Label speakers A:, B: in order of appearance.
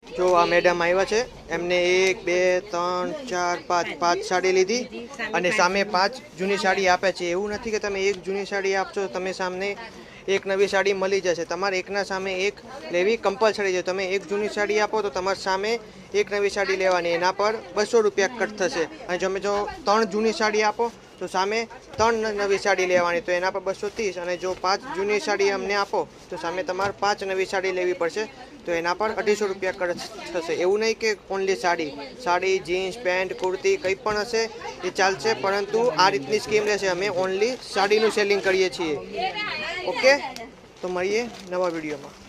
A: જો આ મેડમ આવ્યા છે, એમને 1 2 3 4 5 સાડી લીધી અને સામે 5 જૂની સાડી આપે છે। એવું નથી કે તમે એક જૂની સાડી આપશો તમે સામને એક નવી સાડી મળી જશે, તમારે એકના સામે એક લેવી કમ્પલસરી છે। તમે એક જૂની સાડી આપો તો તમારી સામે એક નવી સાડી લેવાની, એના પર 200 રૂપિયા કટ થશે। અને તમે જો 3 જૂની સાડી આપો તો સામે 3 નવી સાડી લેવાની, તો એના પર 230। અને જો 5 જૂની સાડી અમને આપો તો સામે તમારે 5 નવી સાડી લેવી પડશે, તો એના પર 250 રૂપિયા કટ થશે। એવું નહીં કે only sari jeans pant kurti કંઈ પણ હશે એ ચાલશે, પરંતુ આ રીતની સ્કીમ રહેશે। અમે ઓનલી સાડીનું સેલિંગ કરીએ છીએ। ઓકે, તો મળીએ નવા વિડીયોમાં।